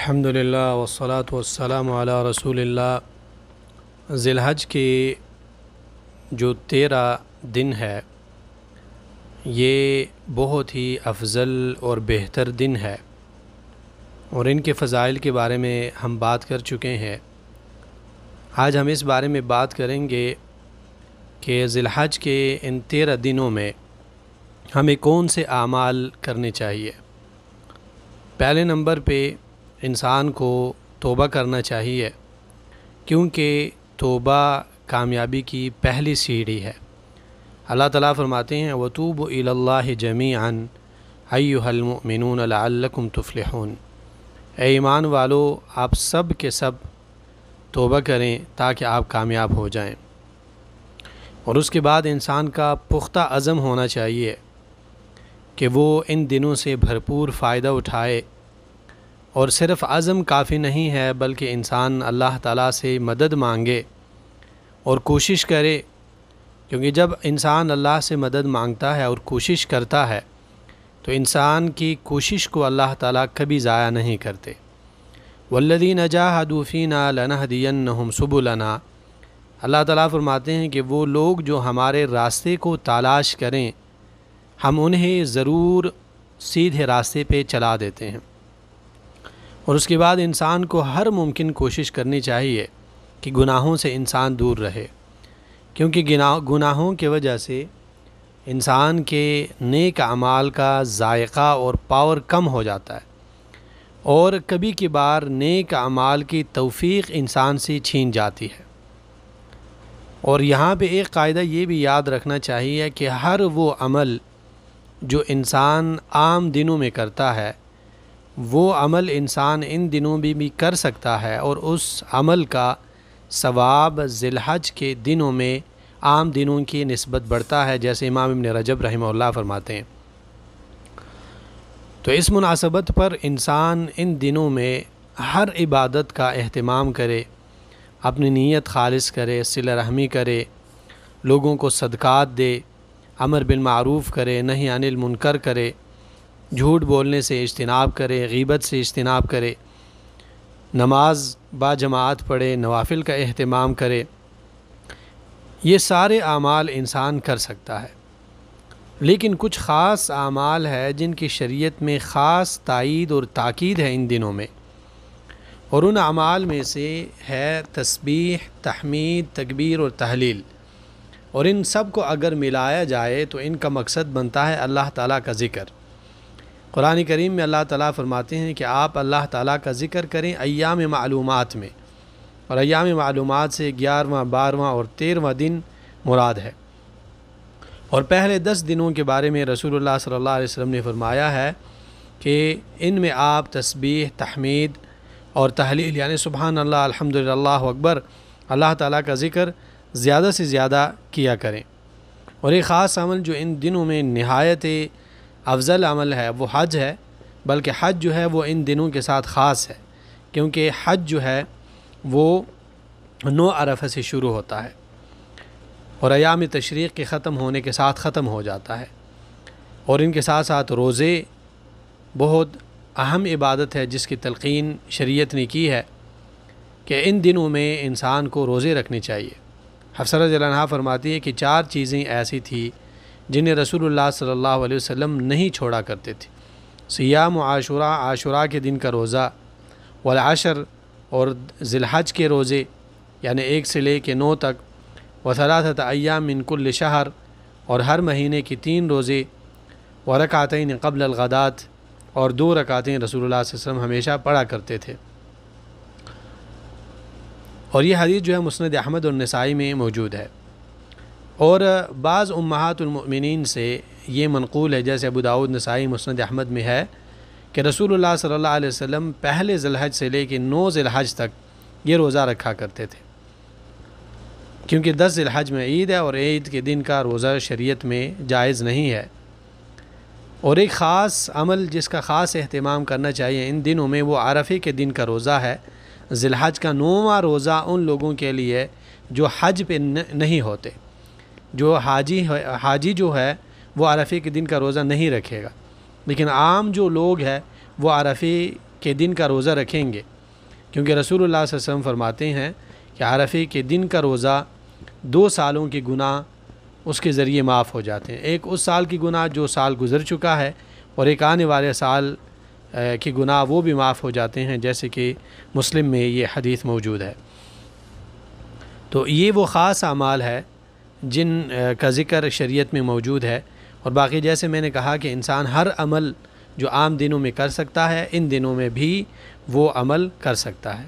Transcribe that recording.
الحمدللہ والصلاة والسلام علی رسول اللہ۔ ذی الحج کے جو 13 دن ہے یہ بہت ہی افضل اور بہتر دن ہے، اور ان کے فضائل کے بارے میں ہم بات کر چکے ہیں۔ آج ہم اس بارے میں بات کریں گے کہ ذی الحج کے ان 13 دنوں میں ہمیں کون سے اعمال کرنے چاہیے۔ پہلے نمبر پہ انسان کو توبہ کرنا چاہیے، کیونکہ توبہ کامیابی کی پہلی سیڑھی ہے۔ اللہ تعالیٰ فرماتے ہیں وَتُوبُوا إِلَى اللَّهِ جَمِيعًا أَيُّهَا الْمُؤْمِنُونَ لَعَلَّكُمْ تُفْلِحُونَ۔ اے ایمان والو، آپ سب کے سب توبہ کریں تاکہ آپ کامیاب ہو جائیں۔ اور اس کے بعد انسان کا پختہ عزم ہونا چاہیے کہ وہ ان دنوں سے بھرپور فائدہ اٹھائے، اور صرف عزم کافی نہیں ہے بلکہ انسان اللہ تعالیٰ سے مدد مانگے اور کوشش کرے، کیونکہ جب انسان اللہ سے مدد مانگتا ہے اور کوشش کرتا ہے تو انسان کی کوشش کو اللہ تعالیٰ کبھی ضائع نہیں کرتے۔ وَالَّذِينَ جَاهَدُوا فِينَا لَنَهْدِيَنَّهُمْ سُبُلَنَا۔ اللہ تعالیٰ فرماتے ہیں کہ وہ لوگ جو ہمارے راستے کو تلاش کریں ہم انہیں ضرور سیدھے راستے پہ چلا دیتے ہیں۔ اور اس کے بعد انسان کو ہر ممکن کوشش کرنی چاہیے کہ گناہوں سے انسان دور رہے، کیونکہ گناہوں کی وجہ سے انسان کے نیک اعمال کا ذائقہ اور پاور کم ہو جاتا ہے، اور کبھی کبھار نیک اعمال کی توفیق انسان سے چھین جاتی ہے۔ اور یہاں پہ ایک قاعدہ یہ بھی یاد رکھنا چاہیے کہ ہر وہ عمل جو انسان عام دنوں میں کرتا ہے وہ عمل انسان ان دنوں میں بھی کر سکتا ہے، اور اس عمل کا ثواب ذی الحج کے دنوں میں عام دنوں کی نسبت بڑھتا ہے، جیسے امام ابن رجب رحمہ اللہ فرماتے ہیں۔ تو اس مناسبت پر انسان ان دنوں میں ہر عبادت کا اہتمام کرے، اپنی نیت خالص کرے، صلہ رحمی کرے، لوگوں کو صدقات دے، امر بالمعروف کرے، نہی عن المنکر کرے، جھوٹ بولنے سے اجتناب کرے، غیبت سے اجتناب کرے، نماز با جماعت پڑھے، نوافل کا اہتمام کرے۔ یہ سارے اعمال انسان کر سکتا ہے، لیکن کچھ خاص اعمال ہے جن کی شریعت میں خاص تائید اور تاکید ہے ان دنوں میں، اور ان اعمال میں سے ہے تسبیح، تحمید، تکبیر اور تحلیل۔ اور ان سب کو اگر ملایا جائے تو ان کا مقصد بنتا ہے اللہ تعالیٰ کا ذکر۔ قرآن کریم میں اللہ تعالیٰ فرماتے ہیں کہ آپ اللہ تعالیٰ کا ذکر کریں ایام معلومات میں، اور ایام معلومات سے 11واں، 12واں اور 13واں دن مراد ہے۔ اور پہلے 10 دنوں کے بارے میں رسول اللہ صلی اللہ علیہ وسلم نے فرمایا ہے کہ ان میں آپ تسبیح، تحمید اور تحلیل یعنی سبحان اللہ، الحمدللہ، اللہ اکبر، اللہ تعالیٰ کا ذکر زیادہ سے زیادہ کیا کریں۔ اور ایک خاص عمل جو ان دنوں میں نہایت افضل عمل ہے وہ حج ہے، بلکہ حج جو ہے وہ ان دنوں کے ساتھ خاص ہے، کیونکہ حج جو ہے وہ 9 عرفہ سے شروع ہوتا ہے اور ایام تشریق کے ختم ہونے کے ساتھ ختم ہو جاتا ہے۔ اور ان کے ساتھ ساتھ روزے بہت اہم عبادت ہے جس کی تلقین شریعت نے کی ہے کہ ان دنوں میں انسان کو روزے رکھنے چاہیے۔ حفصہ رضی اللہ عنہا فرماتی ہے کہ 4 چیزیں ایسی تھی جنہیں رسول اللہ صلی اللہ علیہ وسلم نہیں چھوڑا کرتے تھے: صیام و عاشوراء، عاشوراء کے دن کا روزہ، والعشر اور ذی الحج کے روزے یعنی 1 سے لے کے 9 تک، وثلاثۃ ایام من کل شہر اور ہر مہینے کی 3 روزے، ورکعتین قبل الغدات اور 2 رکعتیں رسول اللہ صلی اللہ علیہ وسلم ہمیشہ پڑھا کرتے تھے۔ اور یہ حدیث جو ہے مسند احمد اور نسائی میں موجود ہے، اور بعض امہات المؤمنین سے یہ منقول ہے، جیسے ابو داؤد، نسائی، مسند احمد میں ہے کہ رسول اللہ صلی اللہ علیہ وسلم پہلے ذی الحج سے لے کے 9 ذی الحج تک یہ روزہ رکھا کرتے تھے، کیونکہ 10 ذی الحج میں عید ہے اور عید کے دن کا روزہ شریعت میں جائز نہیں ہے۔ اور ایک خاص عمل جس کا خاص اہتمام کرنا چاہیے ان دنوں میں وہ عرفے کے دن کا روزہ ہے۔ ذی الحج کا 9واں روزہ ان لوگوں کے لیے جو حج پہ نہیں ہوتے، جو حاجی جو ہے وہ عرفے کے دن کا روزہ نہیں رکھے گا، لیکن عام جو لوگ ہیں وہ عرفے کے دن کا روزہ رکھیں گے، کیونکہ رسول اللہ صلی اللہ علیہ وسلم فرماتے ہیں کہ عرفے کے دن کا روزہ 2 سالوں کے گناہ اس کے ذریعے معاف ہو جاتے ہیں، ایک اس سال کی گناہ جو سال گزر چکا ہے، اور ایک آنے والے سال کے گناہ وہ بھی معاف ہو جاتے ہیں، جیسے کہ مسلم میں یہ حدیث موجود ہے۔ تو یہ وہ خاص اعمال ہے جن کا ذکر شریعت میں موجود ہے، اور باقی جیسے میں نے کہا کہ انسان ہر عمل جو عام دنوں میں کر سکتا ہے، ان دنوں میں بھی وہ عمل کر سکتا ہے۔